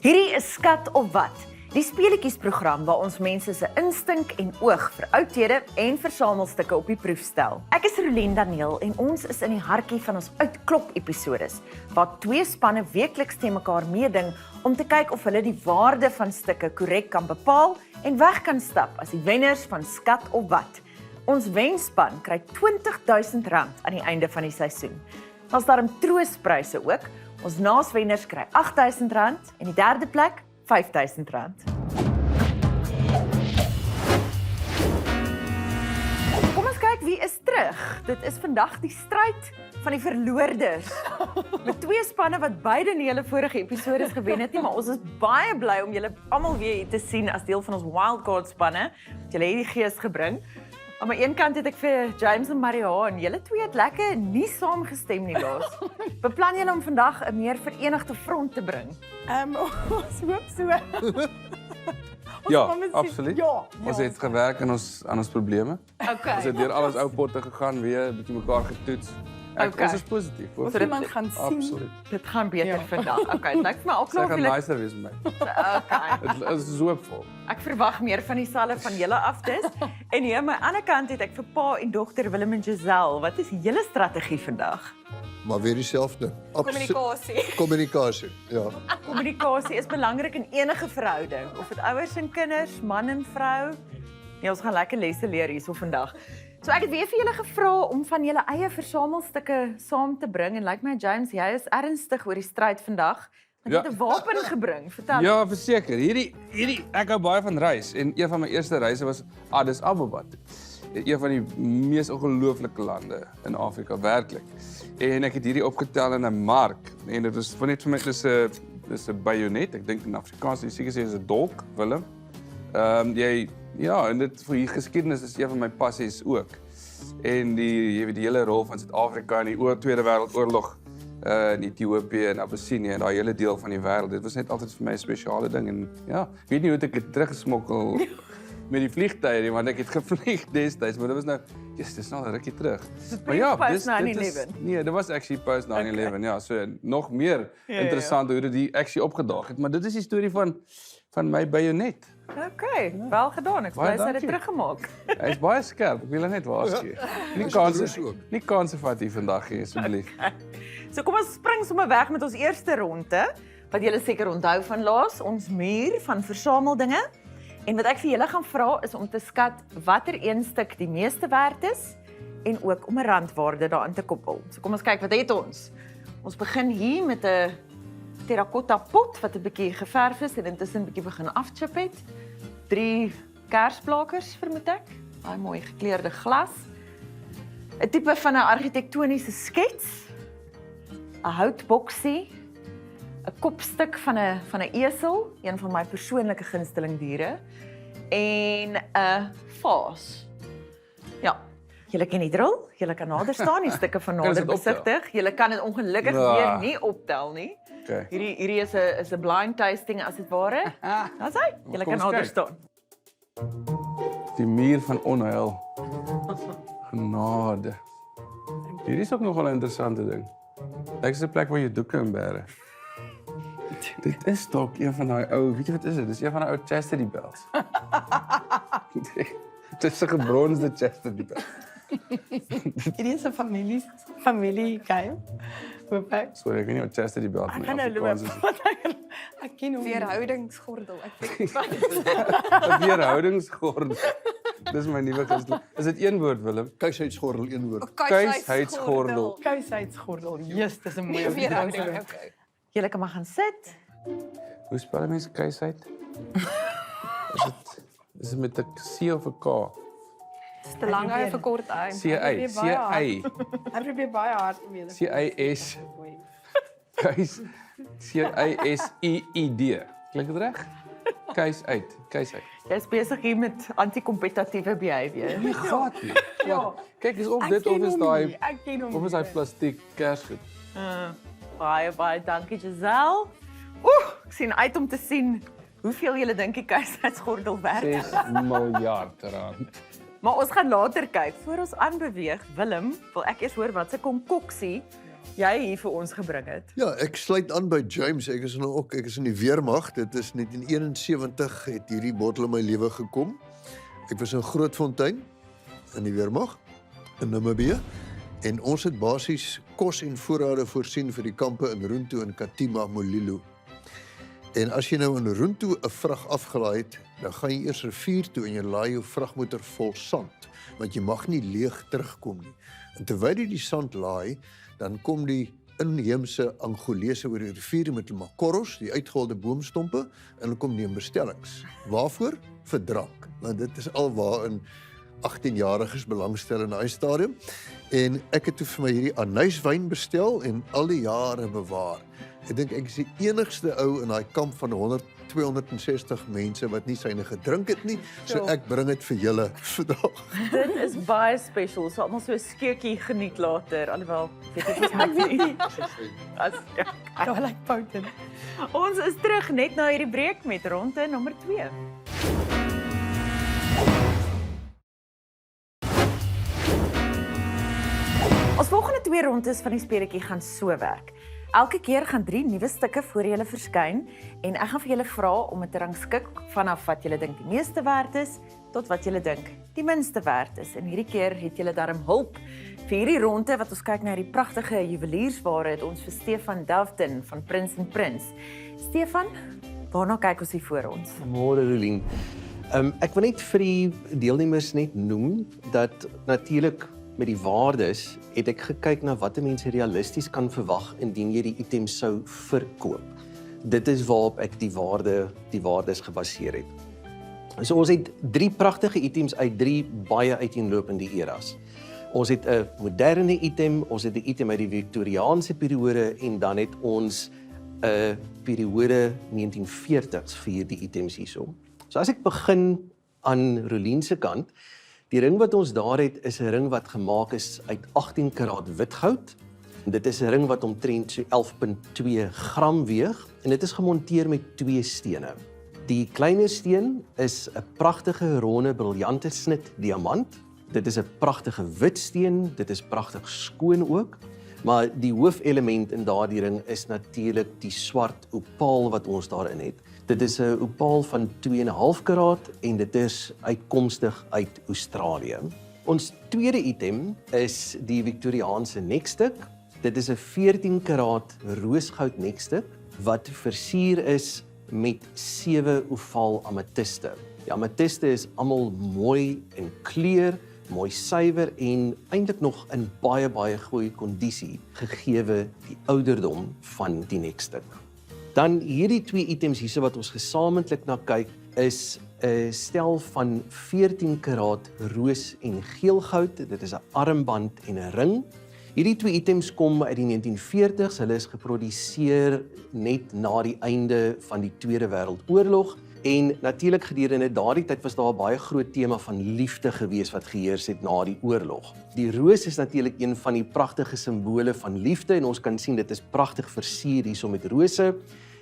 Hierdie is Skat of Wat, die speletjiesprogram waar ons mense se instink en oog vir oudhede en versamelstukke op die proef stel. Ek is Rolien Daniel en ons is in die hartjie van ons uitklop episodes, waar twee spanne weekliks teen mekaar meeding om te kyk of hulle die waarde van stukke korrek kan bepaal en weg kan stap as die wenners van Skat of Wat. Ons wenspan kry R20.000 aan die einde van die seisoen. Daar's daarom troospryse ook. Ons naaswenners kry R8.000 en die derde plek R5.000. Kom ons kyk wie is terug. Dit is vandag die stryd van die verloorders. Met twee spanne wat beide nie hulle vorige episodes gewen het nie, maar ons is baie bly om julle almal weer hier te sien as deel van ons wildcard spanne. Julle het die gees gebring. Aan my een kant het ek vir James en Marianne, julle twee het lekker nie saamgestem nie laas. Beplan julle om vandag 'n meer verenigde front te bring? Ons hoop so. Ja, absoluut. Ja, Ons het gewerk aan ons probleme. Okay. Ons het deur al ons ou potte gegaan, weer 'n bietjie mekaar getoets. Okay. Ons is positief. Ons iemand gaan sien. Absoluut. Dit gaan beter Ja. vandag. Okay, dit lyk vir my al Sy klaar gaan vir julle. nicer wees met my. Okay. Dit is hoopvol. Ek verwag meer van dieselfde van julle af dis. En hier aan my ander kant het ek vir pa en dogter Willem en Giselle. Wat is julle strategie vandag? Maar weer dieselfde. Kommunikasie. Kommunikasie, ja. Kommunikasie is belangrik in enige verhouding, of dit ouers en kinders, man en vrou. Ja, ons gaan lekker lesse leer hierso vandag. So ek het weer vir julle gevra om van julle eie versamelstukke saam te bring en lyk my James, jy is ernstig oor die stryd vandag. Want jy het 'n wapen gebring. Vertel. Ja, verseker. Hierdie ek hou baie van reis en een van my eerste reise was Addis Ababa. Een van die mees ongelooflike lande in Afrika, werklik. En ek het hierdie opgetel in 'n mark en dit is net vir my dis 'n bajonet. Ek dink in Afrikaans jy seker sê is 'n dolk, Willem. En dit vir geskiedenis is een van my passies ook. En jy weet die hele rol van Suid-Afrika in die Tweede Wêreldoorlog in Ethiopië en Abyssinie en daai hele deel van die wêreld. Dit was net altyd vir my 'n spesiale ding en ja, ek weet nie hoe ek dit teruggesmokkel met die vliegtuie nie, want ek het gevlieg destyds, maar dit was nou, dis nou 'n rukkie terug. Maar ja, post 9/11. Nee, dit was actually post 9/11, ja, so nog meer interessant hoe dit die aksie opgedaag het, maar dit is die storie van my bajonet. Okay, wel gedaan. Ek Baie wou sy dit dankie. teruggemaak. Hy's baie skerp, ek wil net waarsku. Nie kanse vat hier vandag nie, asseblief. So kom ons spring sommer weg met ons eerste ronde, wat julle seker onthou van laas, ons muur van versameldinge. En wat ek vir julle gaan vra is om te skat watter een stuk die meeste werd is en ook om 'n randwaarde daaraan te koppel. So kom ons kyk wat het ons. Ons begin hier met 'n terracotta pot wat 'n bietjie geverf is en intussen 'n bietjie begin afchip het. 3 kersblakers vermoed ek. Daai mooi gekleurde glas. 'n Tipe van 'n argitektoniese skets. 'n Houtboksie. 'n kopstuk van 'n esel, een van my persoonlike gunsteling diere, en 'n vaas. Ja, julle ken die drill. Julle kan nader staan, die stukke van Kan ons nader dit optel? besigtig. Julle kan dit ongelukkig Ja. weer nie optel nie. Okay. Hierdie is 'n blind tasting as dit ware. Daar's hy. Julle Kom kan ons nader kyk. staan. Die muur van onheil. Genade. Hierdie is ook nogal 'n interessante ding. Lyk soos 'n plek waar jy doeke in bære. Dit is dalk een van daai ou, weet jy wat is dit? Dis een van daai ou chastity belts. Dit is 'n gebronste chastity belt. Hierdie is 'n familie-geheim. Hoop ek. Sorry, ek weet nie wat chastity belt Ek in gaan nou Afrikaans loop. is. Ek ken hom. Weerhoudingsgordel. Ek weet 'n Weerhoudingsgordel. Dis my nuwe gunsteling. Is dit een woord, Willem? Kuisheidsgordel, een woord. Kuisheidsgordel. Kuisheidsgordel. Jesus, dis 'n mooi Weerhouding. woord. Okay. Julle kan maar gaan sit. Hoe spel mense kuisheid? Is dit met 'n C of 'n K? Dis te lank hy vir kort uit. C-I, C-I, Hy probeer baie hard om julle. C-I-S, kuis, C-I-S-I-I-D. Klink dit reg? Kuisheid. Jy's besig hier met anti-kompetatiewe behavior. Nie gat nie. Ja. Kyk, is of Ek dit ken of is hom daai nie, ek ken hom of is daai nie. plastiek kersgoed. Baie dankie Giselle. Ek sien uit om te sien hoeveel julle dink die kuisheidsgordel werd. 6 miljard rand. Maar ons gaan later kyk. Voor ons aanbeweeg, Willem, wil ek eers hoor wat se konkoksie jy hier vir ons gebring het. Ja, ek sluit aan by James. Ek is in die weermag. Dit is 1971 het hierdie bottel in my lewe gekom. Ek was in Grootfontein in die weermag in Namibië en ons het basies kos en voorrade voorsien vir die kampe in Runtu en Katima Mulilo. En as jy nou in Runtu 'n vrag afgelaai het, dan gaan jy eers rivier toe en jy laai jou vragmotor vol sand, want jy mag nie leeg terugkom nie. En terwyl jy die sand laai, dan kom die inheemse Angolese oor die rivier met hulle makorros, die uitgeholde boomstompe, en hulle kom neem bestellings. Waarvoor? Vir drank. Want dit is alwaarin 18-jariges belangstel in daai stadium. En ek het toe vir my hierdie anyswyn bestel en al die jare bewaar. Ek dink ek is die enigste ou in daai kamp van 260 mense wat nie syne gedrink het nie, so ek bring dit vir julle vandag. Dit is baie special. Ons sal almal so 'n skeutjie geniet later, alhoewel weet ek nie. Ja, like pouten. Ons is terug net na hierdie breek met ronde nommer 2. Ons volgende 2 rondes van die speletjie gaan so werk. Elke keer gaan 3 nuwe stukke voor julle verskyn en ek gaan vir julle vra om dit te rangskik vanaf wat julle dink die meeste werd is tot wat julle dink die minste werd is. En hierdie keer het julle darm hulp vir hierdie ronde wat ons kyk na hierdie pragtige juweliersware het ons vir Stefan Delfton van Prins & Prins. Stefan, waarna kyk ons hier voor ons? Môre Rolien. Ek wil net vir die deelnemers net noem dat natuurlik met die waardes het ek gekyk na wat mense realisties kan verwag indien jy die item sou verkoop. Dit is waarop ek die waardes gebaseer het. So ons het 3 pragtige items uit 3 baie uiteenlopende eras. Ons het 'n moderne item, ons het 'n item uit die Victoriaanse periode en dan het ons 'n periode 1940s vir hierdie items hierso. So as ek begin aan Rolien se kant, die ring wat ons daar het is 'n ring wat gemaak is uit 18 karaat witgoud. Dit is 'n ring wat omtrent so 11.2 gram weeg en dit is gemonteer met 2 stene. Die kleiner steen is 'n pragtige ronde briljante snit diamant. Dit is 'n pragtige wit steen, dit is pragtig skoon ook, maar die hoofelement in daardie ring is natuurlik die swart opaal wat ons daarin het. Dit is 'n opaal van 2,5 karaat en dit is uitkomstig uit Australië. Ons tweede item is die Victoriaanse nekstuk. Dit is 'n 14 karaat roosgoud nekstuk wat versier is met 7 ovaal ametiste. Die ametiste is almal mooi in kleur, mooi suiwer en eintlik nog in baie goeie kondisie gegeewe die ouderdom van die nekstuk. Dan hierdie 2 items hierso wat ons gesamentlik na kyk is 'n stel van 14 karaat roos en geelgoud. Dit is 'n armband en 'n ring. Hierdie 2 items kom uit die 1940s. Hulle is geproduseer net na die einde van die Tweede Wêreldoorlog en natuurlik gedurende daardie tyd was daar 'n baie groot tema van liefde gewees wat geheers het na die oorlog. Die roos is natuurlik een van die pragtige simbole van liefde en ons kan sien dit is pragtig versier hierso met rose.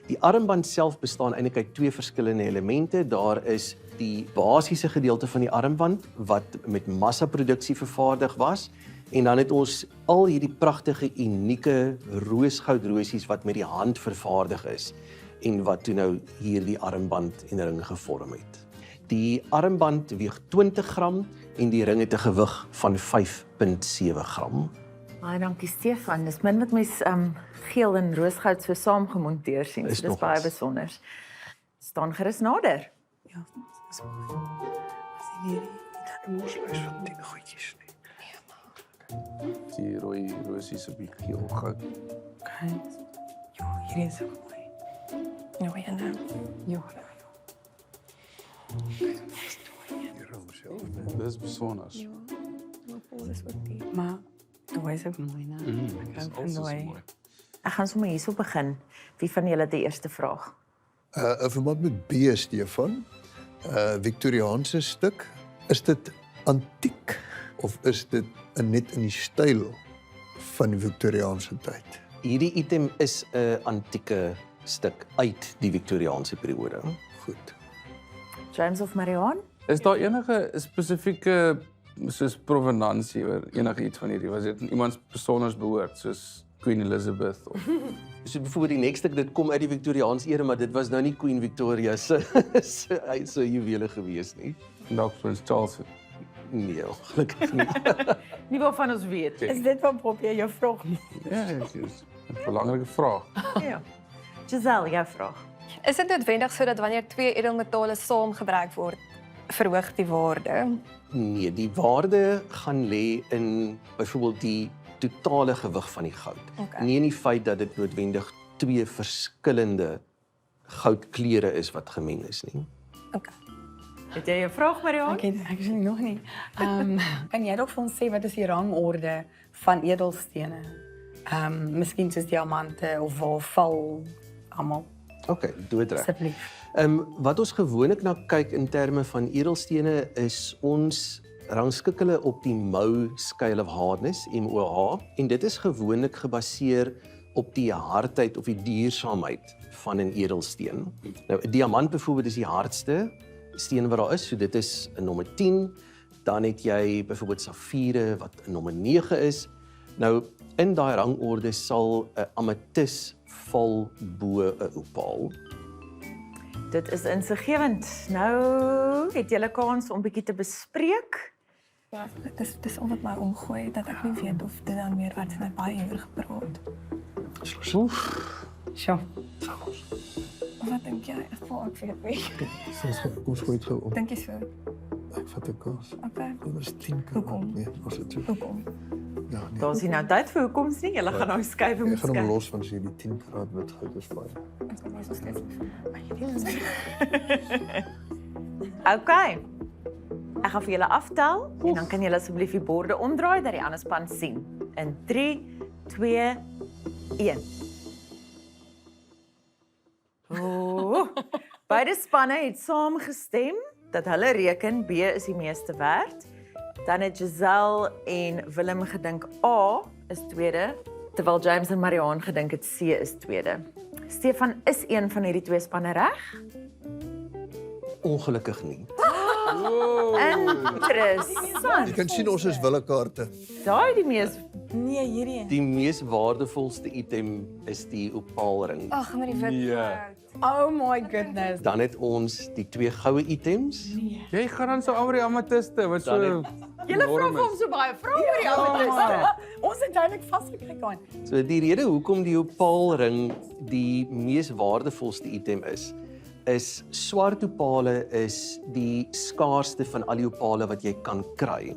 Die armband self bestaan eintlik uit 2 verskillende elemente. Daar is die basiese gedeelte van die armband wat met massaproduksie vervaardig was en dan het ons al hierdie pragtige unieke roosgoudrosies wat met die hand vervaardig is en wat toe nou hierdie armband en ring gevorm het. Die armband weeg 20 gram en die ring het 'n gewig van 5.7 gram. Baie dankie Stefan. Dis min wat mens geel en roosgoud so saam gemonteer sien. So dis baie besonder. Staan gerus nader. Ja, dis mooi. Sien hierdie moesluis van die goedjies nie. Die rooi rosies op die geel goud. Okay. Jo, hierdie is ook mooi. Jo, ja nou. Jo. Die ring self. Dis besonder. Maar daai is ook mooi, né? Ek hou van daai. Ek gaan sommer hierso begin. Wie van julle het die eerste vraag? 'n Verband met B, Stefan. Victoriaanse stuk. Is dit antiek of is dit net in die styl van die Victoriaanse tyd? Hierdie item is 'n antieke stuk uit die Victoriaanse periode. Goed. James of Marianne? Is daar enige spesifieke soos provenansie oor enige iets van hierdie? Was dit iemand besonders behoort soos Queen Elizabeth of So byvoorbeeld die nekste dit kom uit die Victoriaanse era, maar dit was nou nie Queen Victoria se se juwele gewees nie. dalk Prins Charles. Nee, gelukkig nie. Nie waarvan ons weet. Is dit wat probeer jou vraag? Ja, dit is 'n belangrike vraag. Ja. Giselle, jou vraag. Is dit noodwendig so dat wanneer twee edelmetale saam gebruik word, verhoog die waarde? Nee, die waarde gaan lê in byvoorbeeld die totale gewig van die goud. Okay. Nie in die feit dat dit noodwendig twee verskillende goudkleure is wat gemeng is nie. Okay. Het jy 'n vraag, Marianne? Ek het actually nog nie. Kan jy dalk vir ons sê wat is die rangorde van edelstene? Miskien soos diamante of waar val almal OK, doodreg. asseblief. Wat ons gewoonlik na kyk in terme van edelstene is ons rangskik hulle op die Mohs scale of hardness, MOH, en dit is gewoonlik gebaseer op die hardheid of die duursaamheid van 'n edelsteen. Nou 'n diamant byvoorbeeld is die hardste steen wat daar is, so dit is 'n nommer 10. Dan het jy byvoorbeeld safiere wat 'n nommer 9 is. Nou in daai rangorde sal 'n ametis val bo 'n opaal. Dit is insiggewend. Nou het julle kans om bietjie te bespreek. Ja, dis al wat my omgooi dat ek nie weet of dit dan meer wat net baie uur gepraat. Sjoe. Wat dink jy? Ek voel ek weet nie. Kom ons gooi dit gou op. Dink jy so? Ek vat 'n kaas. Okay. Dit is 10 keer. Hoekom? Nee, was dit so? Hoekom? Ja, nee. Daar's nie nou tyd vir hoekoms nie. Julle gaan nou skuif Ek moet gaan hom skuif. los van as jy die 10 karat wit goud is baie. Ek sal nie so steeds. Okay. Ek gaan vir julle aftel en dan kan julle asseblief die borde omdraai dat die ander span sien. In 3, 2, 1. Beide spanne het saamgestem dat hulle reken B is die meeste werd. Dan het Giselle en Willem gedink A is tweede, terwyl James en Marianne gedink het C is tweede. Stefan, is een van hierdie twee spanne reg? Ongelukkig nie. Interessant. Jy kan sien ons is willekaarte. Daai die mees Nee, hierdie. Die mees waardevolste item is die opaalring. Ag, met die wit Ja. goud. Oh my goodness. Dan het ons die twee goue items. Jy gaan dan so oor die ametiste wat so Dan Julle vra vir hom so baie vrae oor die ametiste. Ons het duidelik vasgekyk aan. So die rede hoekom die opaalring die mees waardevolste item is swart opale is die skaarsste van al die opale wat jy kan kry.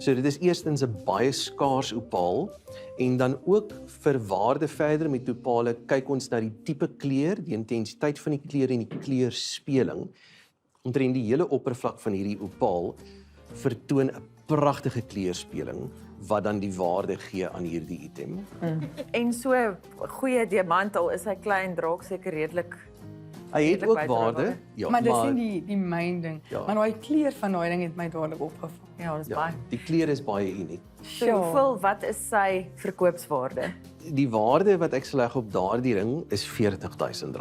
So dit is eerstens 'n baie skaars opaal en dan ook vir waarde verder met opale kyk ons na die tipe kleur, die intensiteit van die kleur en die kleurspeling. Omtrent die hele oppervlak van hierdie opaal vertoon 'n pragtige kleurspeling wat dan die waarde gee aan hierdie item. En so 'n goeie diamant al is hy klein draak seker redelik. Hy het Redelik ook buite waarde, waarde. ja, Maar dis nie die main ding. Ja. Maar daai kleur van daai ding het my dadelik opgeval. Ja, dis ja, baie. die kleur is baie uniek. So hoeveel wat is sy verkoopswaarde? Die waarde wat ek sal leg op daardie ring is R40,000.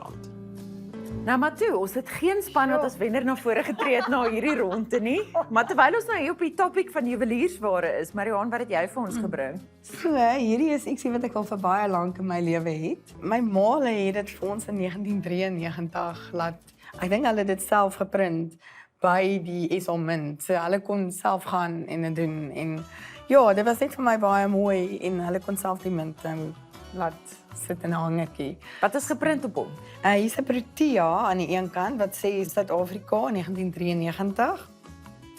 Nou maar toe, ons het geen span wat as wenner na vore getree het na hierdie ronde nie. Maar terwyl ons nou hier op die topik van juweliersware is, Marianne, wat het jy vir ons gebring? So, hierdie is ietsie wat ek al vir baie lank in my lewe het. My ma het dit vir ons in 1993 laat. Ek dink hulle het dit self geprint by die SA Mint. So hulle kon self gaan en dit doen en ja, dit was net vir my baie mooi en hulle kon self die mint laat sit in 'n hangertjie. Wat is geprint op hom? Hier's 'n Protea aan die een kant wat sê Suid-Afrika 1993.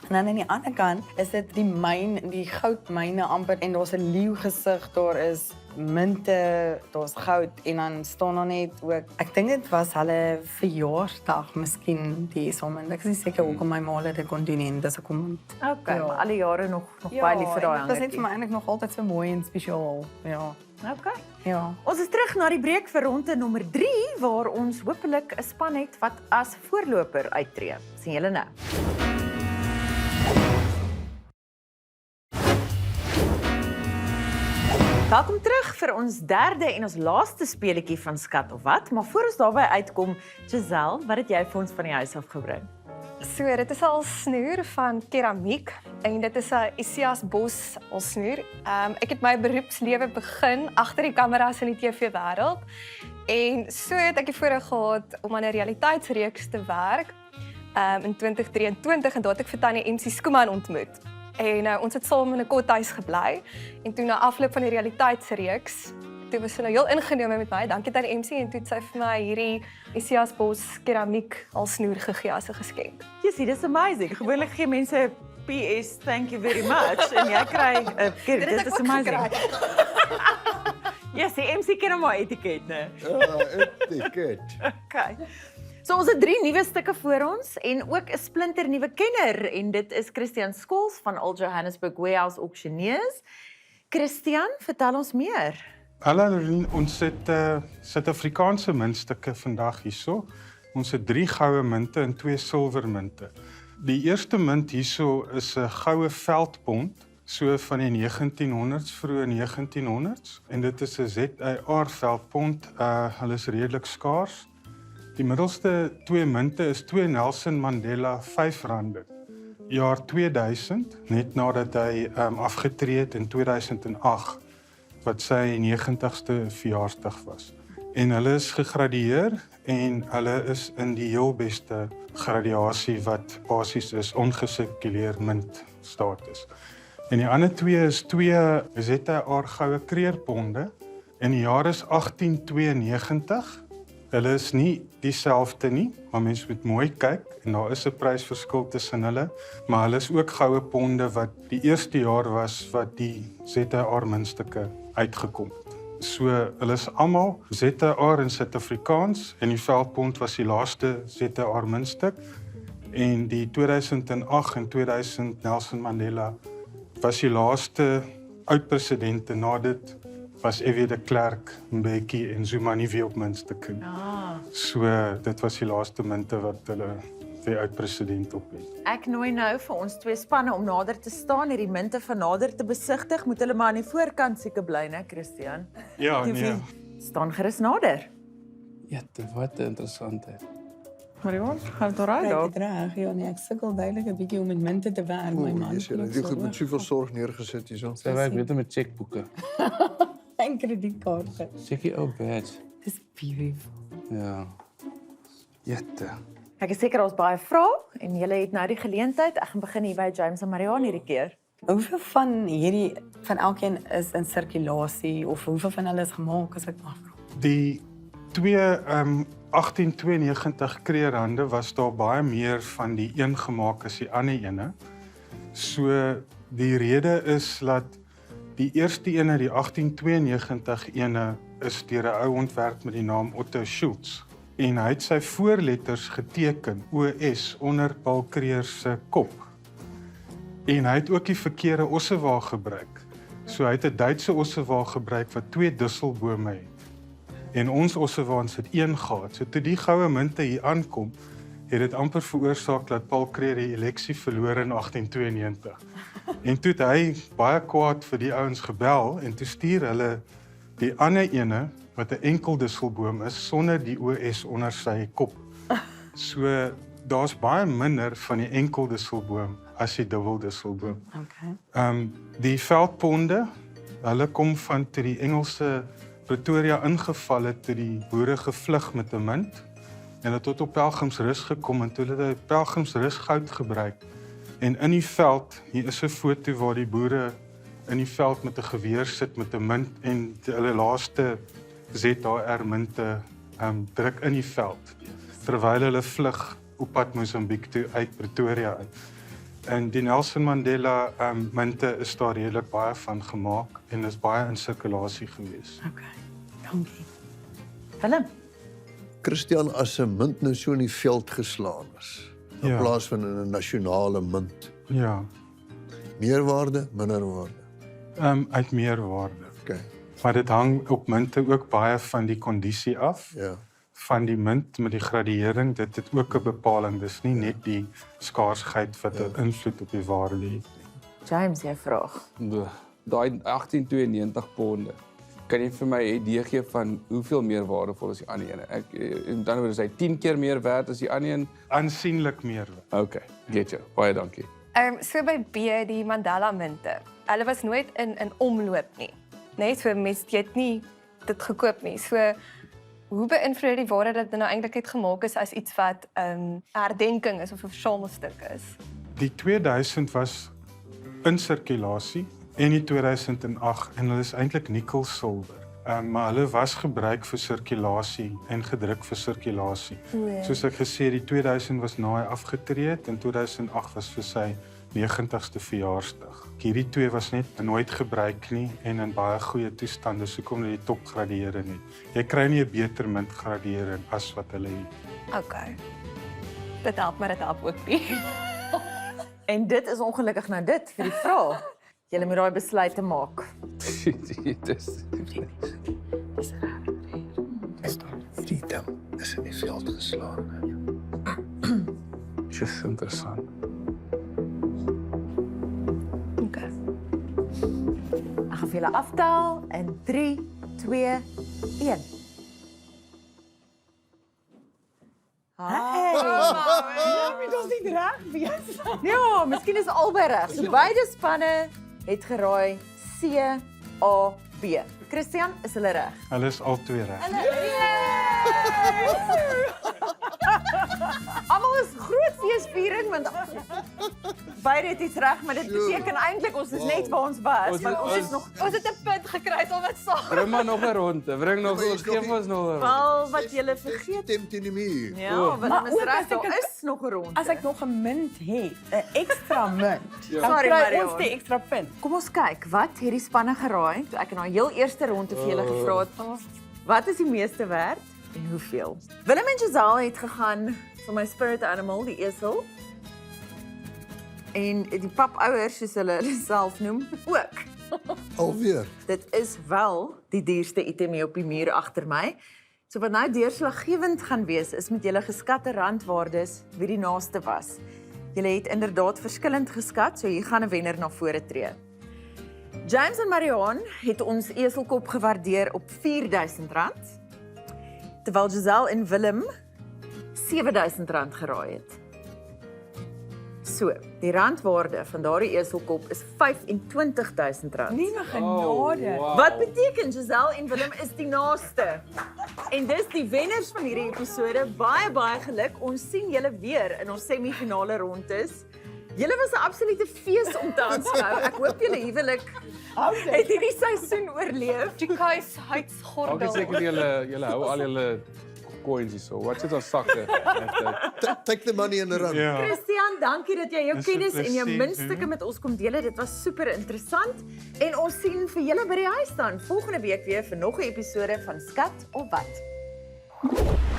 En dan aan die ander kant is dit die myn, die goudmyne amper en daar's 'n leeu gesig, daar is munte, daar's goud en dan staan daar net ook. Ek dink dit was hulle verjaarsdag, miskien die sommer. Ek is nie seker hoekom my ma dit kon doen en dis hoekom. Okay, Ja. maar alle jare nog baie lief vir daai dit was net vir hangertjie. my eintlik nog altyd so mooi en spesiaal. Ja. Okay. Ja. Ons is terug na die breek vir ronde nommer 3 waar ons hopelik 'n span het wat as voorloper uittreë. Sien julle nou. Welkom terug vir ons derde en ons laaste speletjie van Skat of Wat, maar voor ons daarby uitkom, Giselle, wat het jy vir ons van die huis af gebring? So, dit is al snoer van keramiek en dit is 'n Isias Bos alsnoer. Ek het my beroepslewe begin agter die kameras in die TV-wêreld en so het ek die voorreg gehad om aan 'n realiteitsreeks te werk in 2023 en daar het ek vir Tannie MC Skuman ontmoet. En ons het saam in 'n kothuis gebly en toe na afloop van die realiteitsreeks toe was sy nou heel ingenome met my. Dankie Tannie MC en toe het sy vir my hierdie Isias Bos keramiek alsnoer gegee as 'n geskenk. Jessie, dis amazing. Gewoonlik gee mense PS, thank you very much en jy kry 'n dit is amazing. Jessie, MC ken hom maar etiket, né? Etiket. Okay. So ons het 3 nuwe stukke voor ons en ook 'n splinternuwe kenner en dit is Christian Skols van Old Johannesburg Warehouse Auctioneers. Christian, vertel ons meer. Hallo, ons het Suid-Afrikaanse muntstukke vandag hierso. Ons het 3 goue munte en 2 silwermunte. Die eerste munt hierso is 'n goue veldpond, so van die 1900s, vroeë 1900s en dit is 'n ZAR veldpond. Hulle is redelik skaars. Die middelste 2 munte is 2 Nelson Mandela R5, jaar 2000, net nadat hy afgetree het in 2008, wat sy 90ste verjaarsdag was. En hulle is gegradueer en hulle is in die heel beste gradasie wat basies is ongesirkuleer munt status. En die ander 2 is 2 ZAR goue kreerponde en die jaar is 1892. Hulle is nie dieselfde nie, maar mens moet mooi kyk en daar is 'n prysverskil tussen hulle, maar hulle is ook goue ponde wat die eerste jaar was wat die ZAR muntstukke uitgekom het. So hulle is almal ZAR in Suid-Afrikaans en die veldpond was die laaste ZAR muntstuk en die 2008 en 2000 Nelson Mandela was die laaste oud-presidente. Na dit was F.W. de Klerk, Mbeki en Zuma nie weer op muntstukke. So dit was die laaste munte wat hulle weer oud-president op het. Ek nooi nou vir ons 2 spanne om nader te staan, hierdie munte van nader te besigtig. Moet hulle maar aan die voorkant seker bly, né, Christian? Ja, nee. Staan gerus nader. Ja, wat interessant. Marion, gaan dit reg Ek reg, ja, nee, ek sukkel duidelik 'n bietjie om met munte te werk. My man. Jy het goed met soveel sorg neergesit hierso. Sy werk beter met chequeboeke. En kredietkaarte. Checkie ou badge. Dis beautiful. Ja. Jette. Ek is seker ons baie vrae en julle het nou die geleentheid. Ek gaan begin hier by James en Marion hierdie keer. Hoeveel van elkeen is in sirkulasie of hoeveel van hulle is gemaak as ek mag vra? Die 2 1892 kreerhande was daar baie meer van die een gemaak as die ander ene. So die rede is dat die eerste ene, die 1892 ene, is deur 'n ou ontwerp met die naam Otto Schultz. En hy het sy voorletters geteken, OS, onder Paul Creer se kop. En hy het ook die verkeerde ossewaag gebruik. So hy het 'n Duitse ossewaag gebruik wat 2 dusselbome het. En ons ossewaans het 1 gehad. So toe die goue munte hier aankom, het dit amper veroorsaak dat Paul Creer die eleksie verloor in 1892. En toe het hy baie kwaad vir die ouens gebel en toe stuur hulle die ander ene wat 'n enkel dusselboom is sonder die OS onder sy kop. So daar's baie minder van die enkel dusselboom as die dubbel dusselboom. Okay. Die veldponde, hulle kom van toe die Engelse Pretoria ingeval het, toe die boere gevlug met 'n munt en het tot op pelgrimsrus gekom en toe hulle die pelgrimsrus goud gebruik. En in die veld, hier is 'n foto waar die boere in die veld met 'n geweer sit met 'n munt en hulle laaste ZAR munte druk in die veld terwyl hulle vlug op pad Mosambiek toe uit Pretoria uit. En die Nelson Mandela munte is daar redelik baie van gemaak en is baie in sirkulasie gewees. Okay. Dankie. Willem, Christian, as 'n munt nou so in die veld geslaan is, in Ja. plaas van in 'n nasionale munt, Ja, meerwaarde, minderwaarde. uit meerwaarde. Okay. Maar dit hang op munte ook baie van die kondisie af. Ja. Van die munt met die gradering, dit het ook 'n bepaling. Dis nie net die skaarsheid wat 'n invloed op die waarde het nie. James, jy vraag. Daai 1892 ponde. Kan jy vir my 'n idee gee van hoeveel meer waardevol is die ander een? Ek en dan word hy 10 keer meer werd as die ander een. Aansienlik meer. Okay, get jou. Baie dankie. So by B die Mandela munte. Hulle was nooit in omloop nie. Net so mense het nie dit gekoop nie. So hoe beïnvloed die waarde dat dit nou eintlik het gemaak is as iets wat 'n herdenking is of 'n versamelstuk is? Die 2000 was in sirkulasie en die 2008 en hulle is eintlik nikkel-silwer. Maar hulle was gebruik vir sirkulasie en gedruk vir sirkulasie. Soos ek gesê het, die 2000 was na hy afgetree het en 2008 was vir sy 90ste verjaarsdag. Hierdie twee was net nooit gebruik nie en in baie goeie toestande, so kom hulle die topgradeering het. Jy kry nie 'n beter muntgradering as wat hulle het. Okay. Dit help, maar dit help ook nie. En dit is ongelukkig nou dit vir die vraag. Julle moet daai besluit te maak. Freedom is in die veld geslaan. Dis interessant. Okay. Ek gaan vir julle aftel in 3, 2, 1. Ja, miskien is albei reg. So beide spanne het geraai C, A, B. Christian, is hulle reg? Hulle is al twee reg. Almal is groot feesviering want beide het iets reg, maar dit beteken eintlik ons is net waar ons was. Want ons is nog Ons het 'n punt gekry om dit saam. Bring maar nog 'n ronde. Bring nog ons gee ons nog 'n ronde. wel wat julle vergeet. Stem teen die muur. Ja, want Maar dan is ook reg, as ek daar het- is nog 'n ronde. As ek nog 'n munt het, 'n ekstra munt, dan Sorry, kry Marion. ons die ekstra punt. Kom ons kyk, wat het die spanne geraai toe ek in daai heel eerste ronde vir julle gevra het, wat is die meeste werd en hoeveel? Willem en Giselle het gegaan vir my spirit animal, die esel. En die papouers, soos hulle self noem, ook. Alweer. Dit is wel die duurste item hier op die muur agter my. So wat nou deurslaggewend gaan wees, is met julle geskatte randwaardes wie die naaste was. Julle het inderdaad verskillend geskat, so hier gaan 'n wenner na vore tree. James en Marion het ons eselkop gewaardeer op R4000, terwyl Giselle en Willem R7000 geraai het. So, die randwaarde van daardie eselkop is R25000. Liewe genade. Wat beteken Giselle en Willem is die naaste? En dis die wenners van hierdie episode. Baie geluk. Ons sien julle weer in ons semifinale rondes. Julle was 'n absolute fees om te aanskou. Ek hoop julle huwelik het hierdie seisoen oorleef. Die kuishuidsgordel. Dankie seker julle hou al julle coins hierso. Wat sit ons sakke? Take the money and run. Ja. Christian, dankie dat jy jou Dis 'n kennis en jou plesier, muntstukke met ons kom deel. Dit was super interessant. En ons sien vir julle by die huis dan volgende week weer vir nog 'n episode van Skat of Wat.